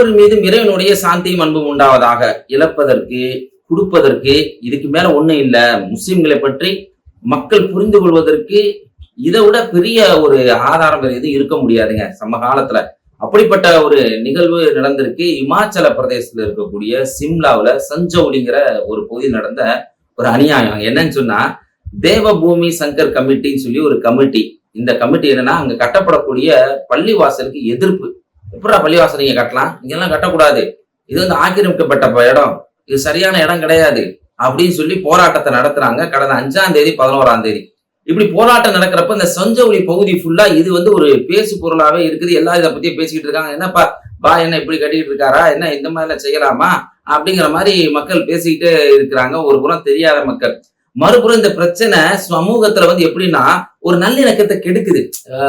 அனைவரின் மீதும் இறைவனுடைய சாந்தியும் அன்பும் உண்டாவதாக. இழப்பதற்கு, கொடுப்பதற்கு இதுக்கு மேல ஒண்ணும் இல்ல. முஸ்லிம்களை பற்றி மக்கள் புரிந்து கொள்வதற்கு இதை விட பெரிய ஒரு ஆதாரம் எதுவும் இருக்க முடியாதுங்க சமகாலத்துல. அப்படிப்பட்ட ஒரு நிகழ்வு நடந்திருக்கு. இமாச்சல பிரதேசத்துல இருக்கக்கூடிய சிம்லாவுல சஞ்சௌலிங்கிற ஒரு பகுதியில் நடந்த ஒரு அநியாயம். என்னன்னு சொன்னா, தேவபூமி சங்கர் கமிட்டின்னு சொல்லி ஒரு கமிட்டி. இந்த கமிட்டி என்னன்னா, அங்க கட்டப்படக்கூடிய பள்ளிவாசலுக்கு எதிர்ப்பு. எப்படா பள்ளிவாசல் நீங்க கட்டலாம், இங்கெல்லாம் கட்டக்கூடாது, இது வந்து ஆக்கிரமிக்கப்பட்ட இடம், இது சரியான இடம் கிடையாது அப்படின்னு சொல்லி போராட்டத்தை நடத்துறாங்க. கடந்த 5ஆம் தேதி 11ஆம் தேதி இப்படி போராட்டம் நடக்கிறப்ப இந்த சஞ்சௌலி பகுதி ஃபுல்லா இது வந்து ஒரு பேசு பொருளாவே இருக்குது. எல்லாரும் இதை பத்தி பேசிக்கிட்டு இருக்காங்க. என்னப்பா என்ன இப்படி கட்டிக்கிட்டு இருக்காரா, என்ன இந்த மாதிரி எல்லாம் செய்யலாமா அப்படிங்கிற மாதிரி மக்கள் பேசிக்கிட்டே இருக்கிறாங்க. ஒரு புறம் தெரியாத மக்கள், மறுபுறம் இந்த பிரச்சனை சமூகத்துல வந்து எப்படின்னா ஒரு நல்லிணக்கத்தை கெடுக்குது.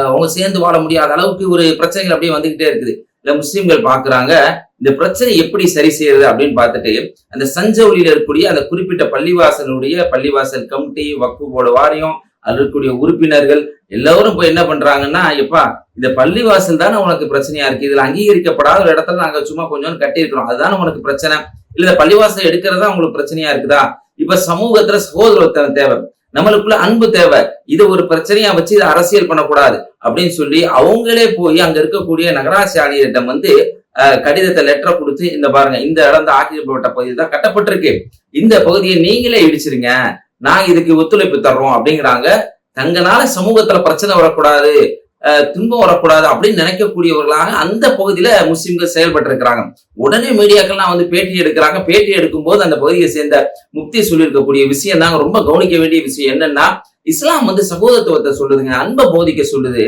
அவங்க சேர்ந்து வாழ முடியாத அளவுக்கு ஒரு பிரச்சனைகள் அப்படியே வந்துகிட்டே இருக்குது. இல்ல முஸ்லிம்கள் பாக்குறாங்க இந்த பிரச்சனை எப்படி சரி செய்யறது அப்படின்னு பார்த்துட்டு அந்த சஞ்சௌலியில இருக்கக்கூடிய அந்த குறிப்பிட்ட பள்ளிவாசல் கமிட்டி, வக்ஃபு போர்டு வாரியம், அதுல இருக்கக்கூடிய உறுப்பினர்கள் எல்லாரும் போய் என்ன பண்றாங்கன்னா, எப்பா இந்த பள்ளிவாசல் தானே உனக்கு பிரச்சனையா இருக்கு, இதுல அங்கீகரிக்கப்படாத ஒரு இடத்துல நாங்க சும்மா கொஞ்சம் கட்டியிருக்கிறோம், அதுதானே உனக்கு பிரச்சனை, இல்ல இந்த பள்ளிவாசல் எடுக்கிறதா உங்களுக்கு பிரச்சனையா இருக்குதா? இப்ப சமூகத்துல சகோதரத்துவம் தேவை, நம்மளுக்குள்ள அன்பு தேவை, இதை ஒரு பிரச்சனையா வச்சு இதை அரசியல் பண்ணக்கூடாது அப்படின்னு சொல்லி அவங்களே போய் அங்க இருக்கக்கூடிய நகராட்சி ஆணையரிடம் வந்து கடிதத்தை லெட்டரை கொடுத்து, இந்த பாருங்க இந்த இடம் தான் ஆக்கிரமிக்கப்பட்ட பகுதியில் தான் கட்டப்பட்டிருக்கு, இந்த பகுதியை நீங்களே இடிச்சிருங்க, நாங்க இதுக்கு ஒத்துழைப்பு தர்றோம் அப்படிங்கிறாங்க. தங்கனால சமூகத்துல பிரச்சனை வரக்கூடாது, துன்பம் வரக்கூடாது அப்படின்னு நினைக்கக்கூடியவர்களாக அந்த பகுதியில முஸ்லிம்கள் செயல்பட்டு இருக்கிறாங்க. உடனே மீடியாக்கள்லாம் வந்து பேட்டி எடுக்கிறாங்க. பேட்டி எடுக்கும் போது அந்த பகுதியை சேர்ந்த முக்தி சொல்லியிருக்கக்கூடிய விஷயம் தாங்க ரொம்ப கவனிக்க வேண்டிய விஷயம். என்னன்னா, இஸ்லாம் வந்து சகோதரத்துவத்தை சொல்லுதுங்க, அன்பை போதிக்க சொல்லுது.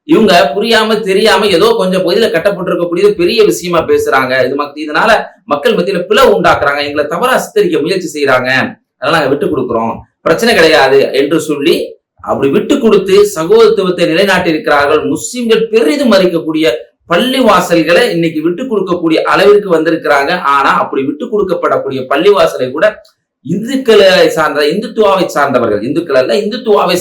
இவங்க புரியாம தெரியாம ஏதோ கொஞ்சம் பகுதியில கட்டப்பட்டிருக்கக்கூடியது பெரிய விஷயமா பேசுறாங்க. இதனால மக்கள் மத்தியில பிளவு உண்டாக்குறாங்க, எங்களை தவறா சித்தரிக்க முயற்சி செய்யறாங்க, அதனால நாங்க விட்டு கொடுக்குறோம், பிரச்சனை கிடையாது என்று சொல்லி அப்படி விட்டு கொடுத்து சகோதரத்துவத்தை நிலைநாட்டி இருக்கிறார்கள். முஸ்லிம்கள் பெரிதும் மதிக்கக்கூடிய பள்ளிவாசல்களை இன்னைக்கு விட்டு கொடுக்கக்கூடிய அளவிற்கு வந்திருக்கிறாங்க. ஆனா அப்படி விட்டு கொடுக்கப்படக்கூடிய பள்ளிவாசலை கூட இந்துத்துவாவை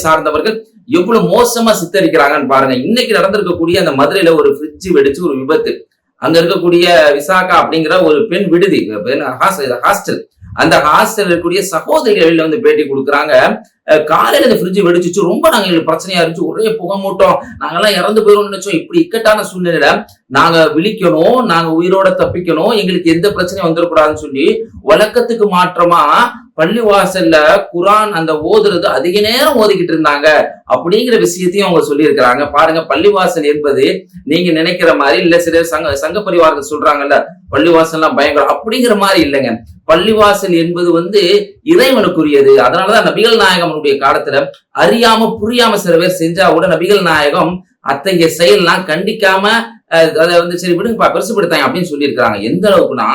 சார்ந்தவர்கள் எவ்வளவு மோசமா சித்தரிக்கிறாங்கன்னு பாருங்க. இன்னைக்கு நடந்திருக்கக்கூடிய அந்த மதுரையில ஒரு ஃப்ரிட்ஜ் வெடிச்சு ஒரு விபத்து. அங்க இருக்கக்கூடிய விசாகா அப்படிங்கிற ஒரு பெண் விடுதி, ஹாஸ்டல், அந்த ஹாஸ்டல் இருக்கக்கூடிய சகோதரிகள் வெளியில வந்து பேட்டி கொடுக்குறாங்க. காலையில இந்த ஃப்ரிட்ஜ் வெடிச்சிச்சு, ரொம்ப நாங்க எங்களுக்கு பிரச்சனையா இருந்துச்சு, ஒரே புகமூட்டம், நாங்கெல்லாம் இறந்து போயிடும் நினைச்சோம். இப்படி இக்கட்டான சூழ்நிலையில நாங்க விழிக்கணும், நாங்க உயிரோட தப்பிக்கணும், எங்களுக்கு எந்த பிரச்சனையும் வந்துடக்கூடாதுன்னு சொல்லி வழக்கத்துக்கு மாற்றமா பள்ளிவாசல்ல குரான் அந்த ஓதுறது அதிக நேரம் ஓதிக்கிட்டு இருந்தாங்க அப்படிங்கிற விஷயத்தையும் அவங்க சொல்லி இருக்கிறாங்க. பாருங்க, பள்ளிவாசல் என்பது நீங்க நினைக்கிற மாதிரி இல்ல. சில சங்க பரிவாரங்கள் சொல்றாங்கல்ல பள்ளிவாசல்லாம் பயங்கரம், அப்படிங்கிற மாதிரி இல்லைங்க. பள்ளிவாசல் என்பது வந்து இறைவனுக்குரியது. அதனாலதான் நபிகள் நாயகமுடைய காலத்துல அறியாம புரியாம சில பேர் செஞ்சா கூட நபிகள் நாயகம் அத்தகைய செயல்லாம் கண்டிக்காம அதை வந்து சரி விடுங்க பெருசுப்படுத்தாங்க அப்படின்னு சொல்லி இருக்கிறாங்க. எந்த அளவுக்குன்னா,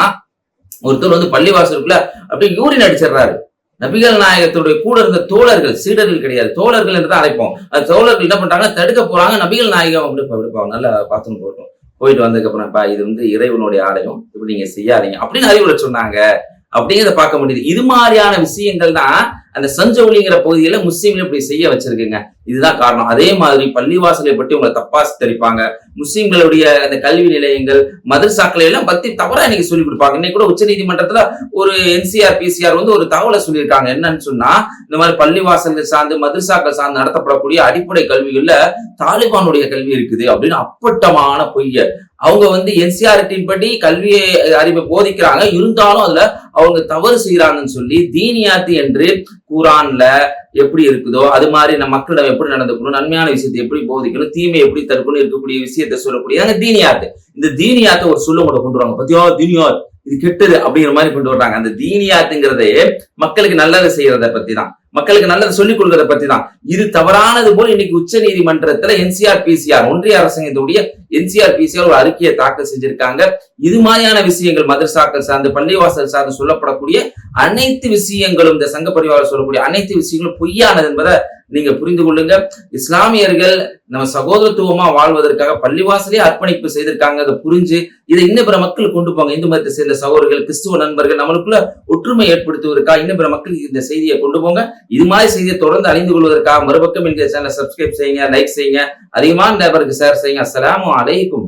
ஒருத்தர் வந்து பள்ளிவாசலுக்குள்ள அப்படியே யூரின் அடிச்சிடுறாரு. நபிகள் நாயகத்துடைய கூட இருந்த தோழர்கள், சீடர்கள் கிடையாது, தோழர்கள் என்று தான் அழைப்போம், அந்த தோழர்கள் என்ன பண்றாங்க, தடுக்க போறாங்க. நபிகள் நாயகம் அப்படி நல்லா பாத்ரூம் போயிட்டு வந்ததுக்கு அப்புறம், இது வந்து இறைவனுடைய ஆலயம், இப்படி நீங்க செய்யாதீங்க அப்படின்னு அறிவுரை சொன்னாங்க அப்படிங்கிறத பார்க்க முடியுது. இது மாதிரியான விஷயங்கள் தான் அந்த சஞ்சௌலிங்கிற பகுதியில முஸ்லீம்கள் இப்படி செய்ய வச்சிருக்குங்க. இதுதான் காரணம். அதே மாதிரி பள்ளிவாசலை பற்றி உங்களை தப்பா சித்தரிப்பாங்க. முஸ்லீம்களுடைய அந்த கல்வி நிலையங்கள், மதரசாக்களை எல்லாம் பத்தி தவறா இன்னைக்கு சொல்லி கொடுப்பாங்க. இன்னைக்கு கூட உச்ச நீதிமன்றத்துல ஒரு என்சிஆர் பிசிஆர் வந்து ஒரு தகவலை சொல்லியிருக்காங்க. என்னன்னு சொன்னா, இந்த மாதிரி பள்ளிவாசல்கள் சார்ந்து மதரசாக்கள் சார்ந்து நடத்தப்படக்கூடிய அடிப்படை கல்விகள்ல தாலிபானுடைய கல்வி இருக்குது அப்படின்னு அப்பட்டமான பொய்ய. அவங்க வந்து என்சிஆர்டின் படி கல்வியை அறிவை போதிக்கிறாங்க, இருந்தாலும் அதுல அவங்க தவறு செய்யறாங்கன்னு சொல்லி தீனியாத்து என்று குரான்ல எப்படி இருக்குதோ அது மாதிரி நம்ம மக்களிடம் எப்படி நடந்துக்கணும், நன்மையான விஷயத்தை எப்படி போதிக்கணும், தீமை எப்படி தடுக்கணும் இருக்கக்கூடிய விஷயத்தை சொல்லக்கூடிய தீனியாத்து. இந்த தீனியாத்தை ஒரு சொல்ல கூட கொண்டு வராங்க. பத்தியா தீனியாத் இது கெட்டது அப்படிங்கிற மாதிரி கொண்டு வர்றாங்க. அந்த தீனியாத்துங்கிறதே மக்களுக்கு நல்லதை செய்யறதை பத்தி தான், மக்களுக்கு நல்லது சொல்லிக் கொடுக்கறத பத்தி தான். இது தவறானது போல இன்னைக்கு உச்ச நீதிமன்றத்துல என்சிஆர் பிசிஆர், ஒன்றிய அரசாங்கத்துடைய என்சிஆர் பிசிஆர் ஒரு அறிக்கையை தாக்கல் செஞ்சிருக்காங்க. இது மாதிரியான விஷயங்கள் மதரசாக்கள் சார்ந்து பள்ளிவாசல் சார்ந்து சொல்லப்படக்கூடிய அனைத்து விஷயங்களும், இந்த சங்க பரிவாரம் சொல்லக்கூடிய அனைத்து விஷயங்களும் பொய்யானது என்பதை நீங்க புரிந்து கொள்ளுங்க. இஸ்லாமியர்கள் நம்ம சகோதரத்துவமா வாழ்வதற்காக பள்ளிவாசலே அர்ப்பணிப்பு செய்திருக்காங்க. அதை புரிஞ்சு இதை இன்னும் பிற மக்கள் கொண்டு போங்க. இந்து மதத்தை சேர்ந்த சகோதரர்கள், கிறிஸ்துவ நண்பர்கள், நம்மளுக்குள்ள ஒற்றுமை ஏற்படுத்துவதற்காக இன்னும் பிற மக்களுக்கு இந்த செய்தியை கொண்டு போங்க. இது மாதிரி செய்தியை தொடர்ந்து அறிந்து கொள்வதற்காக மறுபக்கம் என்கிற சேனலை சப்ஸ்கிரைப் செய்யுங்க, லைக் செய்யுங்க, அதிகமான நபருக்கு ஷேர் செய்யுங்க. அஸ்ஸலாமு அலைக்கும்.